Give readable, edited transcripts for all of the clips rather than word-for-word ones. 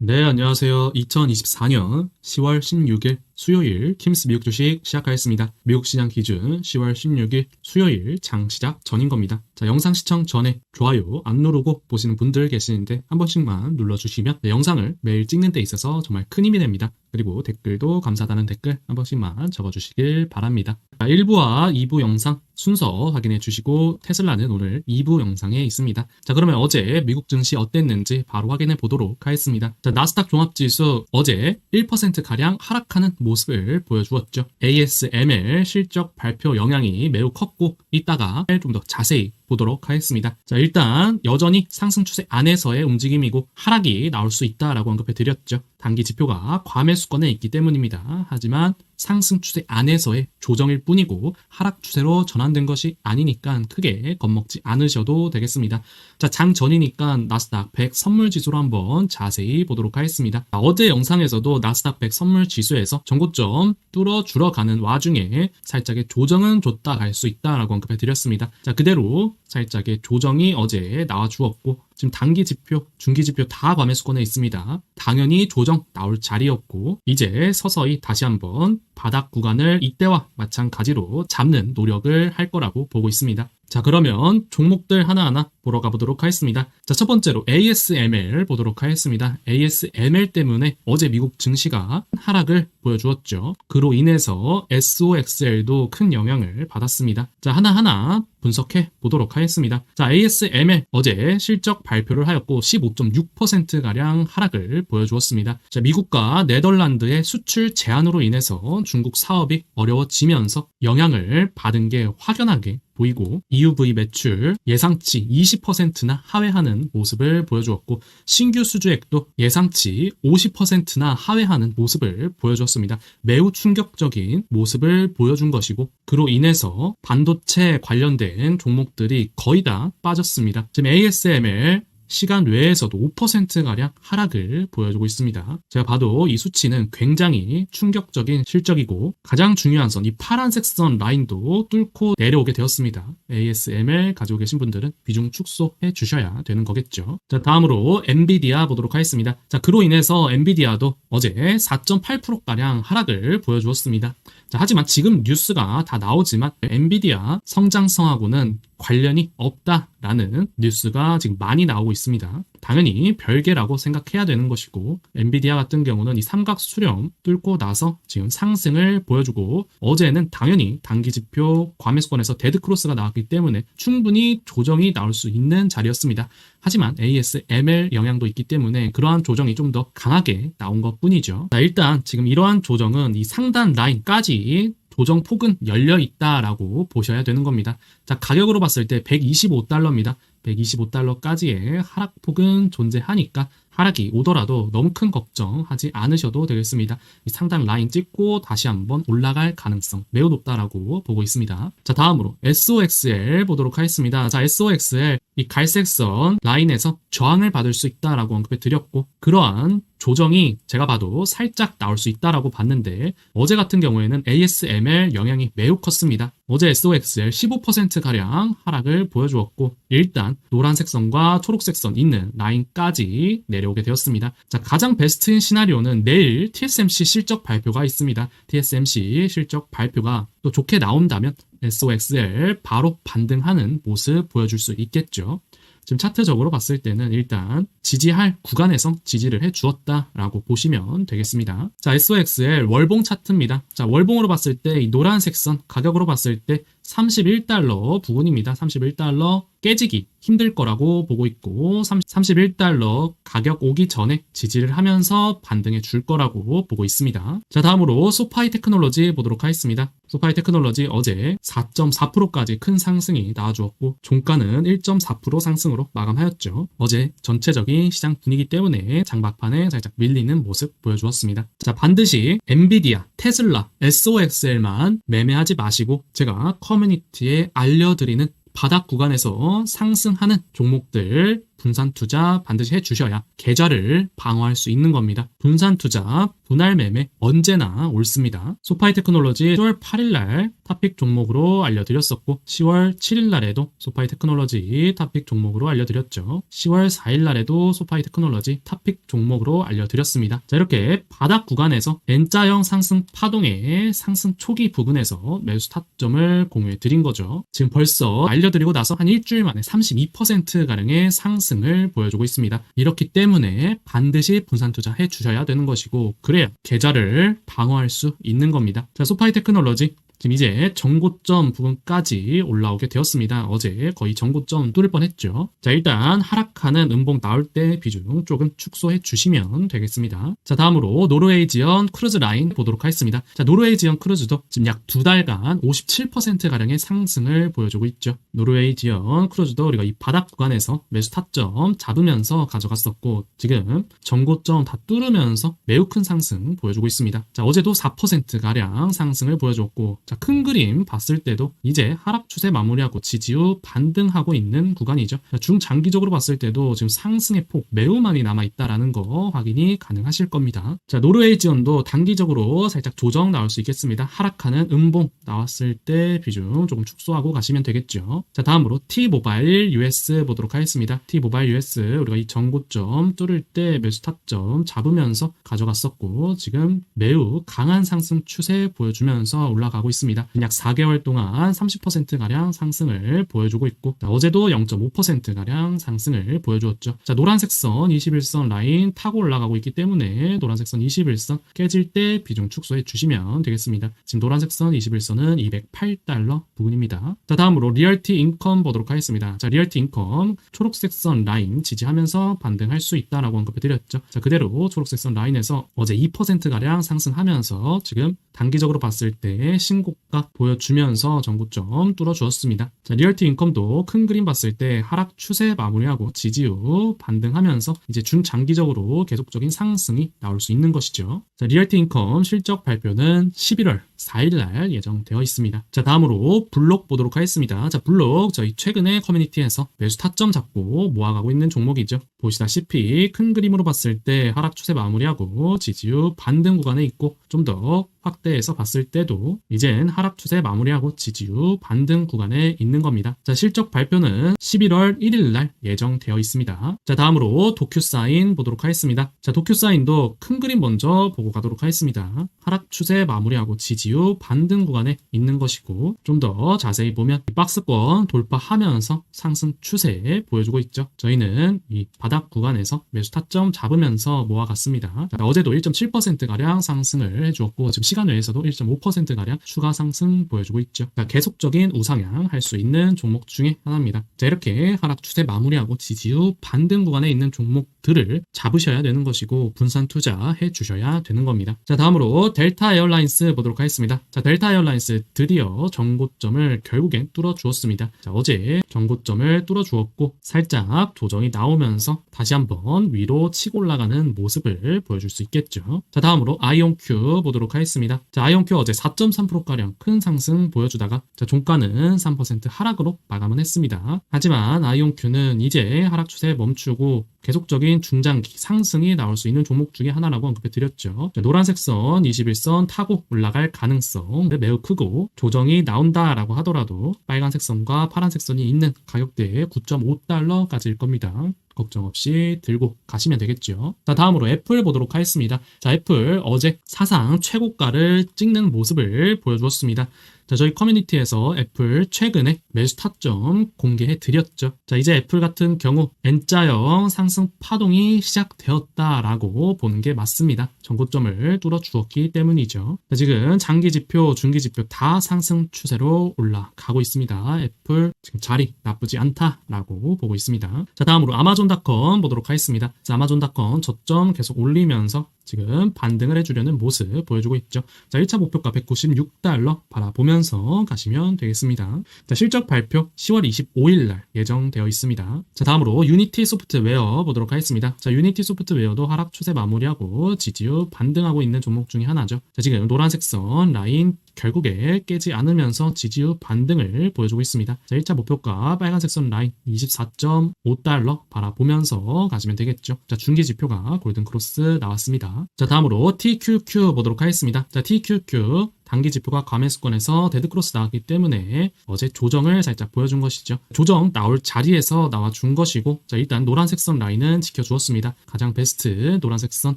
네, 안녕하세요. 2024년 10월 16일 수요일 킴스 미국 주식 시작하겠습니다. 미국 시장 기준 10월 16일 수요일 장 시작 전인 겁니다. 자, 영상 시청 전에 좋아요 안 누르고 보시는 분들 계시는데 한 번씩만 눌러주시면 영상을 매일 찍는 데 있어서 정말 큰 힘이 됩니다. 그리고 댓글도 감사하다는 댓글 한 번씩만 적어주시길 바랍니다. 자, 1부와 2부 영상 순서 확인해 주시고 테슬라는 오늘 2부 영상에 있습니다. 자, 그러면 어제 미국 증시 어땠는지 바로 확인해 보도록 하겠습니다. 자, 나스닥 종합지수 어제 1%가량 하락하는 모습을 보여주었죠. ASML 실적 발표 영향이 매우 컸고 이따가 좀 더 자세히 보도록 하겠습니다. 자, 일단 여전히 상승 추세 안에서의 움직임이고 하락이 나올 수 있다라고 언급해 드렸죠. 단기 지표가 과매수권에 있기 때문입니다. 하지만 상승 추세 안에서의 조정일 뿐이고 하락 추세로 전환된 것이 아니니까 크게 겁먹지 않으셔도 되겠습니다. 자, 장 전이니까 나스닥 100 선물 지수로 한번 자세히 보도록 하겠습니다. 자, 어제 영상에서도 나스닥 100 선물 지수에서 전고점 뚫어 줄어가는 와중에 살짝의 조정은 줬다 갈 수 있다라고 언급해 드렸습니다. 자, 그대로 살짝의 조정이 어제 나와 주었고 지금 단기 지표, 중기 지표 다 과매수권에 있습니다. 당연히 조정 나올 자리였고 이제 서서히 다시 한번 바닥 구간을 이때와 마찬가지로 잡는 노력을 할 거라고 보고 있습니다. 자, 그러면 종목들 하나하나 보러 가보도록 하겠습니다. 자, 첫 번째로 ASML 보도록 하겠습니다. ASML 때문에 어제 미국 증시가 하락을 보여주었죠. 그로 인해서 SOXL도 큰 영향을 받았습니다. 자, 하나하나 분석해 보도록 하겠습니다. 자, ASML 어제 실적 발표를 하였고 15.6%가량 하락을 보여주었습니다. 자, 미국과 네덜란드의 수출 제한으로 인해서 중국 사업이 어려워지면서 영향을 받은 게 확연하게 보이고 EUV 매출 예상치 20%나 하회하는 모습을 보여주었고 신규 수주액도 예상치 50%나 하회하는 모습을 보여주었습니다. 매우 충격적인 모습을 보여준 것이고 그로 인해서 반도체 관련된 종목들이 거의 다 빠졌습니다. 지금 ASML 시간 외에서도 5%가량 하락을 보여주고 있습니다. 제가 봐도 이 수치는 굉장히 충격적인 실적이고 가장 중요한 선, 이 파란색 선 라인도 뚫고 내려오게 되었습니다. ASML 가지고 계신 분들은 비중 축소해 주셔야 되는 거겠죠. 자, 다음으로 엔비디아 보도록 하겠습니다. 자, 그로 인해서 엔비디아도 어제 4.8%가량 하락을 보여주었습니다. 자, 하지만 지금 뉴스가 다 나오지만 엔비디아 성장성하고는 관련이 없다라는 뉴스가 지금 많이 나오고 있습니다. 당연히 별개라고 생각해야 되는 것이고 엔비디아 같은 경우는 이 삼각 수렴 뚫고 나서 지금 상승을 보여주고 어제는 당연히 단기 지표 과매수권에서 데드크로스가 나왔기 때문에 충분히 조정이 나올 수 있는 자리였습니다. 하지만 ASML 영향도 있기 때문에 그러한 조정이 좀 더 강하게 나온 것 뿐이죠. 자, 일단 지금 이러한 조정은 이 상단 라인까지 조정 폭은 열려 있다라고 보셔야 되는 겁니다. 자, 가격으로 봤을 때 125달러입니다. 125달러까지의 하락폭은 존재하니까 하락이 오더라도 너무 큰 걱정하지 않으셔도 되겠습니다. 이 상단 라인 찍고 다시 한번 올라갈 가능성 매우 높다라고 보고 있습니다. 자, 다음으로 SOXL 보도록 하겠습니다. 자, SOXL 이 갈색선 라인에서 저항을 받을 수 있다라고 언급해 드렸고 그러한 조정이 제가 봐도 살짝 나올 수 있다라고 봤는데 어제 같은 경우에는 ASML 영향이 매우 컸습니다. 어제 SOXL 15%가량 하락을 보여주었고 일단 노란색 선과 초록색 선 있는 라인까지 내려오게 되었습니다. 자, 가장 베스트인 시나리오는 내일 TSMC 실적 발표가 있습니다. TSMC 실적 발표가 또 좋게 나온다면 SOXL 바로 반등하는 모습 보여줄 수 있겠죠. 지금 차트적으로 봤을 때는 일단 지지할 구간에서 지지를 해주었다라고 보시면 되겠습니다. 자, SOXL 월봉 차트입니다. 자, 월봉으로 봤을 때 이 노란색 선 가격으로 봤을 때 31달러 부근입니다. 31달러 깨지기 힘들 거라고 보고 있고 31달러 가격 오기 전에 지지를 하면서 반등해 줄 거라고 보고 있습니다. 자, 다음으로 소파이 테크놀로지 보도록 하겠습니다. 소파이 테크놀로지 어제 4.4%까지 큰 상승이 나와주었고 종가는 1.4% 상승으로 마감하였죠. 어제 전체적인 시장 분위기 때문에 장박판에 살짝 밀리는 모습 보여주었습니다. 자, 반드시 엔비디아, 테슬라, SOXL만 매매하지 마시고 제가 커뮤니티에 알려드리는 바닥 구간에서 상승하는 종목들 분산 투자 반드시 해주셔야 계좌를 방어할 수 있는 겁니다. 분산 투자, 분할 매매 언제나 옳습니다. 소파이 테크놀로지 10월 8일 날 탑픽 종목으로 알려드렸었고 10월 7일 날에도 소파이 테크놀로지 탑픽 종목으로 알려드렸죠. 10월 4일 날에도 소파이 테크놀로지 탑픽 종목으로 알려드렸습니다. 자, 이렇게 바닥 구간에서 N자형 상승 파동의 상승 초기 부근에서 매수 타점을 공유해 드린 거죠. 지금 벌써 알려드리고 나서 한 일주일 만에 32%가량의 상승을 보여주고 있습니다. 이렇기 때문에 반드시 분산 투자해 주셔야 되는 것이고 그래야 계좌를 방어할 수 있는 겁니다. 자, 소파이 테크놀로지 지금 이제 전고점 부분까지 올라오게 되었습니다. 어제 거의 전고점 뚫을 뻔했죠. 자, 일단 하락하는 음봉 나올 때 비중 조금 축소해 주시면 되겠습니다. 자, 다음으로 노르웨이지언 크루즈 라인 보도록 하겠습니다. 자, 노르웨이지언 크루즈도 지금 약 2달간 57%가량의 상승을 보여주고 있죠. 노르웨이지언 크루즈도 우리가 이 바닥 구간에서 매수 타점 잡으면서 가져갔었고 지금 전고점 다 뚫으면서 매우 큰 상승 보여주고 있습니다. 자, 어제도 4%가량 상승을 보여줬고 자, 큰 그림 봤을 때도 이제 하락 추세 마무리하고 지지 후 반등하고 있는 구간이죠. 자, 중장기적으로 봤을 때도 지금 상승의 폭 매우 많이 남아있다라는 거 확인이 가능하실 겁니다. 자, 노르웨이지언도 단기적으로 살짝 조정 나올 수 있겠습니다. 하락하는 음봉 나왔을 때 비중 조금 축소하고 가시면 되겠죠. 자, 다음으로 T모바일 US 보도록 하겠습니다. T모바일 US 우리가 이 전고점 뚫을 때 매수 타점 잡으면서 가져갔었고 지금 매우 강한 상승 추세 보여주면서 올라가고 있습니다. 약 4개월 동안 30%가량 상승을 보여주고 있고 자, 어제도 0.5%가량 상승을 보여주었죠. 자, 노란색 선 21선 라인 타고 올라가고 있기 때문에 노란색 선 21선 깨질 때 비중 축소해 주시면 되겠습니다. 지금 노란색 선 21선은 208달러 부근입니다. 자, 다음으로 리얼티 인컴 보도록 하겠습니다. 자, 리얼티 인컴 초록색 선 라인 지지하면서 반등할 수 있다라고 언급해 드렸죠. 자, 그대로 초록색 선 라인에서 어제 2%가량 상승하면서 지금 단기적으로 봤을 때 신고가 보여주면서 전고점 뚫어주었습니다. 자, 리얼티 인컴도 큰 그림 봤을 때 하락 추세 마무리하고 지지 후 반등하면서 이제 중장기적으로 계속적인 상승이 나올 수 있는 것이죠. 자, 리얼티 인컴 실적 발표는 11월 4일날 예정되어 있습니다. 자, 다음으로 블록 보도록 하겠습니다. 자, 블록 저희 최근에 커뮤니티에서 매수 타점 잡고 모아가고 있는 종목이죠. 보시다시피 큰 그림으로 봤을 때 하락 추세 마무리하고 지지 후 반등 구간에 있고 좀 더 확대해서 봤을 때도 이젠 하락 추세 마무리하고 지지 후 반등 구간에 있는 겁니다. 자, 실적 발표는 11월 1일 날 예정되어 있습니다. 자, 다음으로 도큐사인 보도록 하겠습니다. 자, 도큐사인도 큰 그림 먼저 보고 가도록 하겠습니다. 하락 추세 마무리하고 지지 후 반등 구간에 있는 것이고 좀 더 자세히 보면 이 박스권 돌파하면서 상승 추세 보여주고 있죠. 저희는 이 바닥 구간에서 매수 타점 잡으면서 모아갔습니다. 자, 어제도 1.7%가량 상승을 해주었고 지금 시간 외에서도 1.5%가량 추가 상승 보여주고 있죠. 자, 계속적인 우상향 할 수 있는 종목 중에 하나입니다. 자, 이렇게 하락 추세 마무리하고 지지 후 반등 구간에 있는 종목들을 잡으셔야 되는 것이고 분산 투자해 주셔야 되는 겁니다. 자, 다음으로 델타 에어라인스 보도록 하겠습니다. 자, 델타 에어라인스 드디어 전고점을 결국엔 뚫어 주었습니다. 자, 어제 전고점을 뚫어 주었고 살짝 조정이 나오면서 다시 한번 위로 치고 올라가는 모습을 보여줄 수 있겠죠. 자, 다음으로 아이온큐 보도록 하겠습니다. 자, 아이온큐 어제 4.3%가량 큰 상승 보여주다가 자, 종가는 3% 하락으로 마감은 했습니다. 하지만 아이온큐는 이제 하락 추세 멈추고 계속적인 중장기 상승이 나올 수 있는 종목 중에 하나라고 언급해 드렸죠. 자, 노란색 선 21선 타고 올라갈 가능성 매우 크고 조정이 나온다라고 하더라도 빨간색 선과 파란색 선이 있는 가격대에 9.5달러까지일 겁니다. 걱정 없이 들고 가시면 되겠죠. 자, 다음으로 애플 보도록 하겠습니다. 자, 애플 어제 사상 최고가를 찍는 모습을 보여주었습니다. 자, 저희 커뮤니티에서 애플 최근에 매수 타점 공개해 드렸죠. 자, 이제 애플 같은 경우 N자형 상승 파동이 시작되었다라고 보는 게 맞습니다. 전고점을 뚫어 주었기 때문이죠. 자, 지금 장기 지표, 중기 지표 다 상승 추세로 올라가고 있습니다. 애플 지금 자리 나쁘지 않다라고 보고 있습니다. 자, 다음으로 아마존닷컴 보도록 하겠습니다. 자, 아마존닷컴 저점 계속 올리면서 지금 반등을 해주려는 모습 보여주고 있죠. 자, 1차 목표가 196달러 바라보면서 가시면 되겠습니다. 자, 실적 발표 10월 25일 날 예정되어 있습니다. 자, 다음으로 유니티 소프트웨어 보도록 하겠습니다. 자, 유니티 소프트웨어도 하락 추세 마무리하고 지지 후 반등하고 있는 종목 중에 하나죠. 자, 지금 노란색 선 라인 결국에 깨지 않으면서 지지 후 반등을 보여주고 있습니다. 자, 1차 목표가 빨간색 선 라인 24.5달러 바라보면서 가시면 되겠죠. 자, 중기 지표가 골든 크로스 나왔습니다. 자, 다음으로 TQQ 보도록 하겠습니다. 자, TQQ 단기 지표가 과매수권에서 데드크로스 나왔기 때문에 어제 조정을 살짝 보여준 것이죠. 조정 나올 자리에서 나와준 것이고, 자, 일단 노란색 선 라인은 지켜주었습니다. 가장 베스트 노란색 선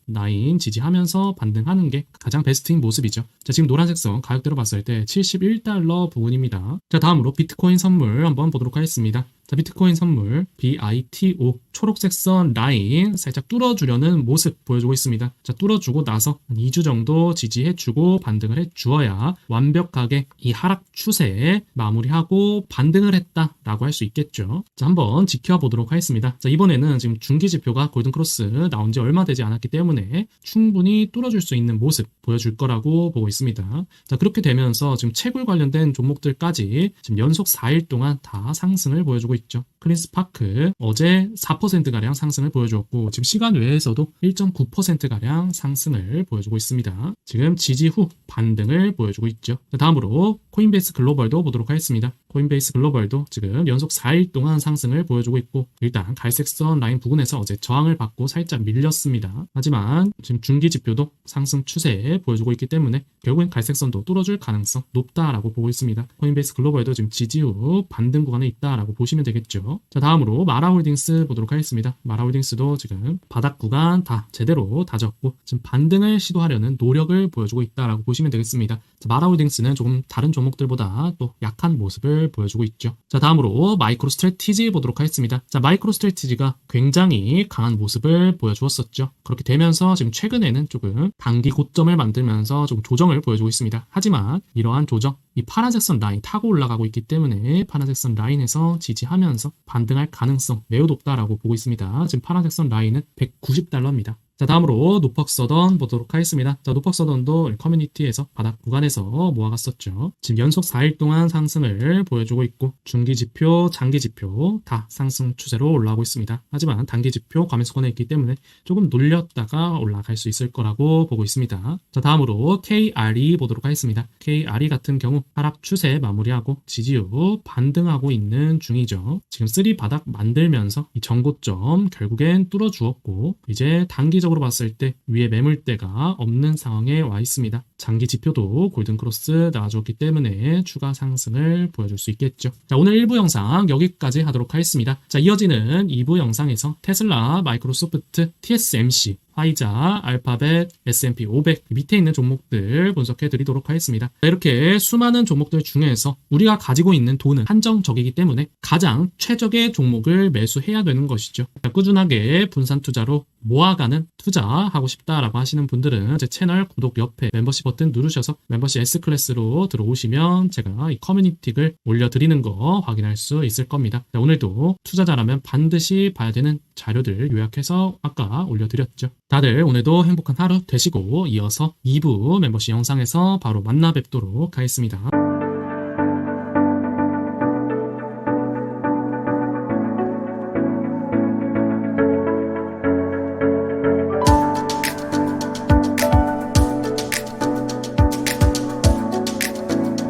라인 지지하면서 반등하는 게 가장 베스트인 모습이죠. 자, 지금 노란색 선 가격대로 봤을 때 71달러 부근입니다. 자, 다음으로 비트코인 선물 한번 보도록 하겠습니다. 자, 비트코인 선물 BITO 초록색 선 라인 살짝 뚫어주려는 모습 보여주고 있습니다. 자, 뚫어주고 나서 한 2주 정도 지지해주고 반등을 해주어야 완벽하게 이 하락 추세에 마무리하고 반등을 했다라고 할 수 있겠죠. 자, 한번 지켜보도록 하겠습니다. 자, 이번에는 지금 중기 지표가 골든크로스 나온 지 얼마 되지 않았기 때문에 충분히 뚫어줄 수 있는 모습 보여줄 거라고 보고 있습니다. 자, 그렇게 되면서 지금 채굴 관련된 종목들까지 지금 연속 4일 동안 다 상승을 보여주고 있죠. 클린스파크 어제 4%가량 상승을 보여주었고, 지금 시간 외에서도 1.9%가량 상승을 보여주고 있습니다. 지금 지지 후 반등을 보여주고 있죠. 다음으로 코인베이스 글로벌도 보도록 하겠습니다. 코인베이스 글로벌도 지금 연속 4일 동안 상승을 보여주고 있고, 일단 갈색선 라인 부근에서 어제 저항을 받고 살짝 밀렸습니다. 하지만 지금 중기 지표도 상승 추세 보여주고 있기 때문에 결국엔 갈색선도 뚫어줄 가능성 높다라고 보고 있습니다. 코인베이스 글로벌도 지금 지지 후 반등 구간에 있다라고 보시면 되겠죠. 자, 다음으로 마라홀딩스 보도록 하겠습니다. 마라홀딩스도 지금 바닥 구간 다 제대로 다졌고 지금 반등을 시도하려는 노력을 보여주고 있다라고 보시면 되겠습니다. 자, 마라홀딩스는 조금 다른 종목들보다 또 약한 모습을 보여주고 있죠. 자, 다음으로 마이크로 스트래티지 보도록 하겠습니다. 자, 마이크로 스트래티지가 굉장히 강한 모습을 보여주었었죠. 그렇게 되면서 지금 최근에는 조금 단기 고점을 만들면서 조금 조정을 보여주고 있습니다. 하지만 이러한 조정, 이 파란색 선 라인 타고 올라가고 있기 때문에 파란색 선 라인에서 지지하면서 반등할 가능성 매우 높다라고 보고 있습니다. 지금 파란색 선 라인은 190달러입니다. 자, 다음으로 노퍽서던 보도록 하겠습니다. 자, 노퍽서던도 커뮤니티에서 바닥 구간에서 모아갔었죠. 지금 연속 4일 동안 상승을 보여주고 있고, 중기 지표, 장기 지표 다 상승 추세로 올라가고 있습니다. 하지만 단기 지표 과매수권에 있기 때문에 조금 눌렸다가 올라갈 수 있을 거라고 보고 있습니다. 자, 다음으로 KRE 보도록 하겠습니다. KRE 같은 경우 하락 추세 마무리하고 지지 후 반등하고 있는 중이죠. 지금 3 바닥 만들면서 이 전고점 결국엔 뚫어주었고, 이제 단기적으로 봤을 때 위에 매물대가 없는 상황에 와 있습니다. 장기 지표도 골든크로스 나와줬기 때문에 추가 상승을 보여줄 수 있겠죠. 자, 오늘 1부 영상 여기까지 하도록 하겠습니다. 자, 이어지는 2부 영상에서 테슬라, 마이크로소프트, TSMC, 화이자, 알파벳, S&P 500 밑에 있는 종목들 분석해 드리도록 하겠습니다. 이렇게 수많은 종목들 중에서 우리가 가지고 있는 돈은 한정적이기 때문에 가장 최적의 종목을 매수해야 되는 것이죠. 꾸준하게 분산 투자로 모아가는 투자하고 싶다라고 하시는 분들은 제 채널 구독 옆에 멤버십 버튼 누르셔서 멤버십 S클래스로 들어오시면 제가 이 커뮤니티를 올려드리는 거 확인할 수 있을 겁니다. 자, 오늘도 투자자라면 반드시 봐야 되는 자료들 요약해서 아까 올려드렸죠. 다들 오늘도 행복한 하루 되시고, 이어서 2부 멤버십 영상에서 바로 만나 뵙도록 하겠습니다.